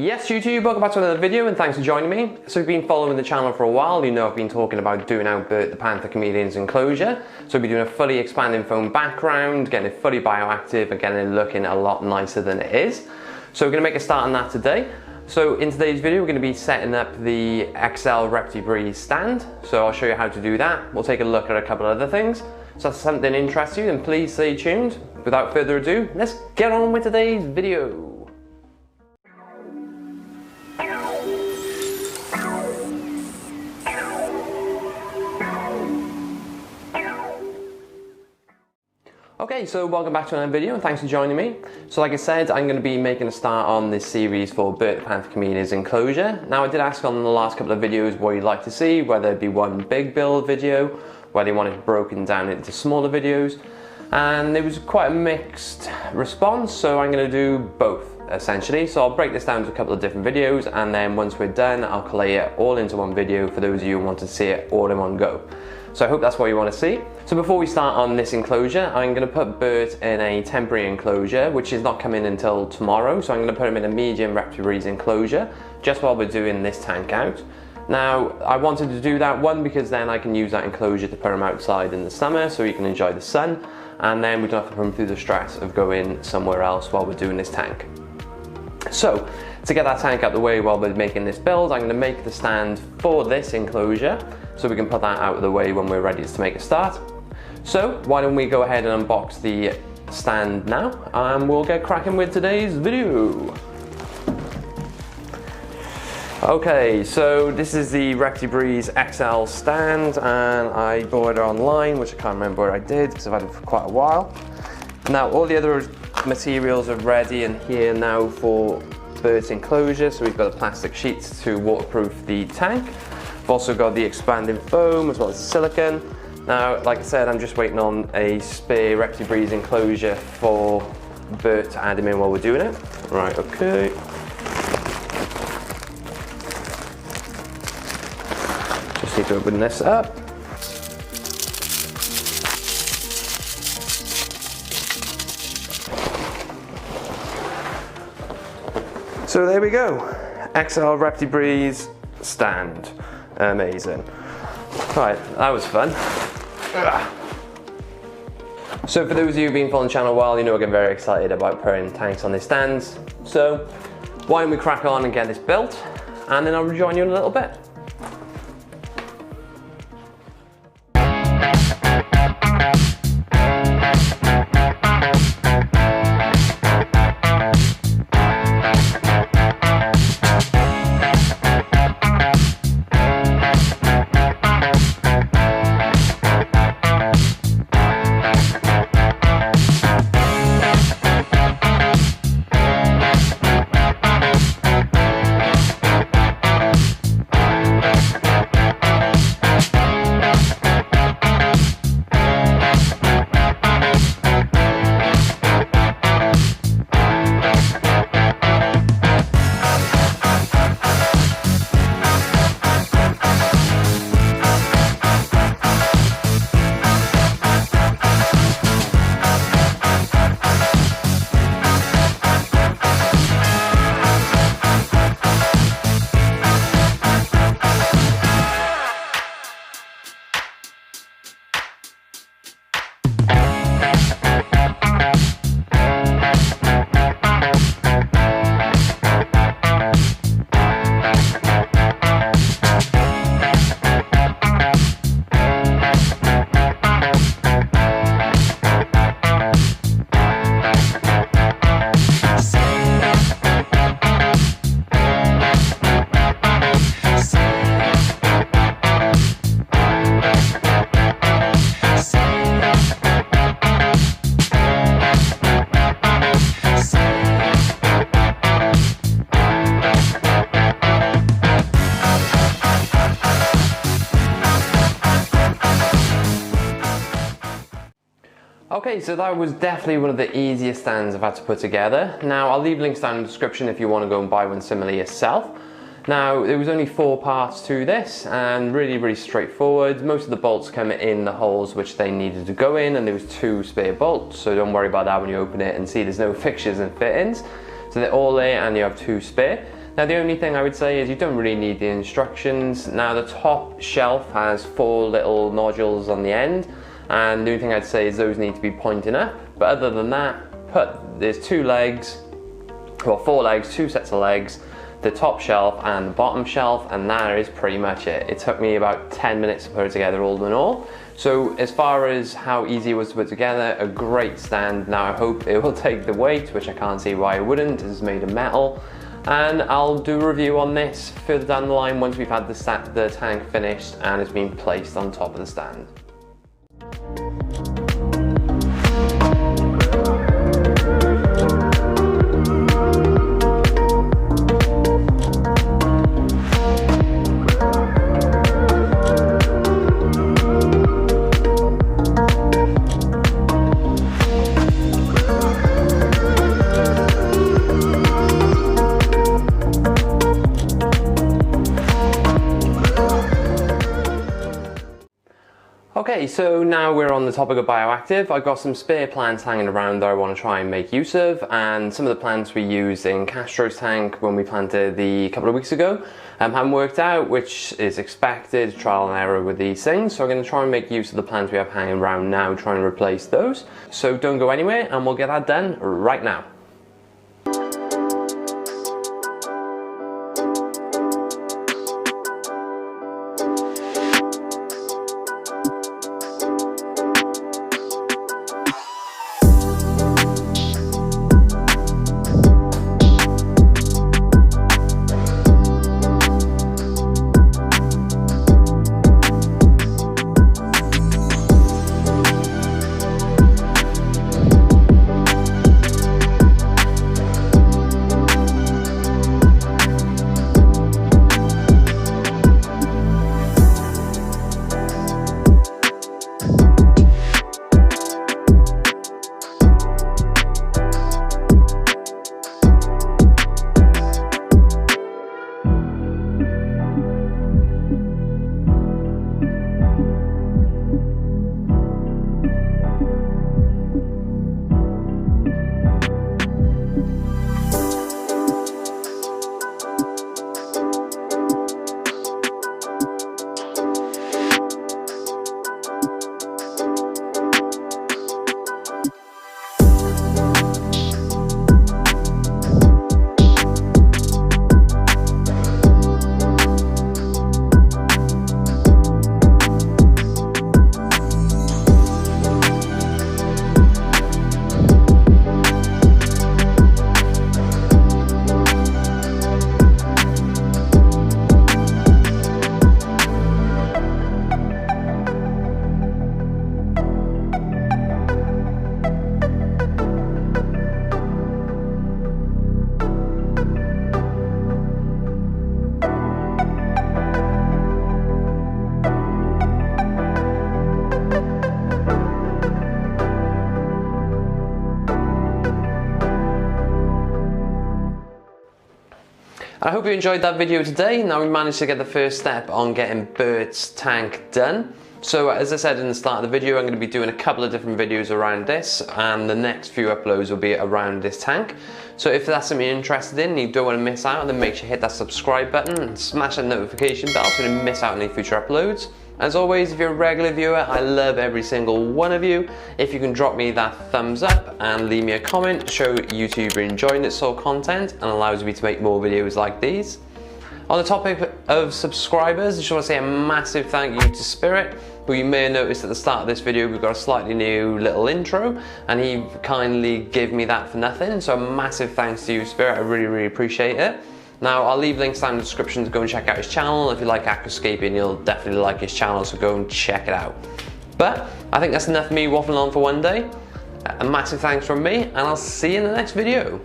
Yes YouTube, welcome back to another video and thanks for joining me. So if you've been following the channel for a while, you know I've been talking about doing out the panther chameleon's enclosure. So we'll be doing a fully expanding foam background, getting it fully bioactive and getting it looking a lot nicer than it is. So we're going to make a start on that today. So in today's video we're going to be setting up the XL Reptibreeze stand. So I'll show you how to do that. We'll take a look at a couple of other things. So if something interests you, then please stay tuned. Without further ado, let's get on with today's video. Okay, so welcome back to another video and thanks for joining me. So like I said, I'm going to be making a start on this series for Bert the Panther Chameleon's enclosure. Now I did ask on the last couple of videos what you'd like to see, whether it be one big build video, whether you want it broken down into smaller videos, and it was quite a mixed response, so I'm going to do both essentially. So I'll break this down to a couple of different videos, and then once we're done I'll collate it all into one video for those of you who want to see it all in one go. So I hope that's what you want to see. So before we start on this enclosure, I'm going to put Bert in a temporary enclosure, which is not coming until tomorrow. So I'm going to put him in a medium Reptibreeze enclosure, just while we're doing this tank out. Now, I wanted to do that, one, because then I can use that enclosure to put him outside in the summer so he can enjoy the sun, and then we don't have to put him through the stress of going somewhere else while we're doing this tank. So, to get that tank out the way while we're making this build, I'm going to make the stand for this enclosure, so we can put that out of the way when we're ready to make a start. So why don't we go ahead and unbox the stand now, and we'll get cracking with today's video. Okay, so this is the Reptibreeze XL stand, and I bought it online, which I can't remember where I did because I've had it for quite a while. Now all the other materials are ready and here now for Bert's enclosure. So we've got the plastic sheets to waterproof the tank. I've also got the expanding foam as well as the silicone. Now, like I said, I'm just waiting on a spare Reptibreeze enclosure for Bert to add him in while we're doing it. Right, okay. Just need to open this up. So there we go, XL Reptibreeze stand. Amazing. Right, that was fun. So for those of you who've been following the channel a while, you know I get very excited about putting tanks on these stands. So why don't we crack on and get this built, and then I'll rejoin you in a little bit. Okay, so that was definitely one of the easiest stands I've had to put together. Now, I'll leave links down in the description if you want to go and buy one similar yourself. Now, there was only 4 parts to this, and really straightforward. Most of the bolts come in the holes which they needed to go in, and there was 2 spare bolts, so don't worry about that when you open it and see there's no fixtures and fittings. So they're all there, and you have 2 spare. Now the only thing I would say is you don't really need the instructions. Now the top shelf has 4 little nodules on the end, and the only thing I'd say is those need to be pointing up. But other than that, there's 2 legs, well 4 legs, 2 sets of legs, the top shelf and the bottom shelf, and that is pretty much it. It took me about 10 minutes to put it together all in all. So as far as how easy it was to put together, a great stand. Now I hope it will take the weight, which I can't see why it wouldn't. This is made of metal. And I'll do a review on this further down the line once we've had the tank finished and it's been placed on top of the stand. Okay, so now we're on the topic of Bioactive. I've got some spare plants hanging around that I want to try and make use of, and some of the plants we used in Castro's tank when we planted a couple of weeks ago haven't worked out, which is expected, trial and error with these things. So I'm going to try and make use of the plants we have hanging around now, try and replace those. So don't go anywhere, and we'll get that done right now. I hope you enjoyed that video today. Now we managed to get the first step on getting Bert's tank done. So as I said in the start of the video, I'm going to be doing a couple of different videos around this, and the next few uploads will be around this tank. So if that's something you're interested in and you don't want to miss out, then make sure you hit that subscribe button and smash that notification bell so you don't miss out on any future uploads. As always, if you're a regular viewer, I love every single one of you. If you can drop me that thumbs up and leave me a comment, show YouTube you're enjoying this sort of content and allows me to make more videos like these. On the topic of subscribers, I just want to say a massive thank you to Spirit, who you may have noticed at the start of this video we've got a slightly new little intro, and he kindly gave me that for nothing. So a massive thanks to you, Spirit, I really appreciate it. Now I'll leave links down in the description to go and check out his channel. If you like aquascaping, you'll definitely like his channel, so go and check it out. But I think that's enough of me waffling on for one day. A massive thanks from me, and I'll see you in the next video.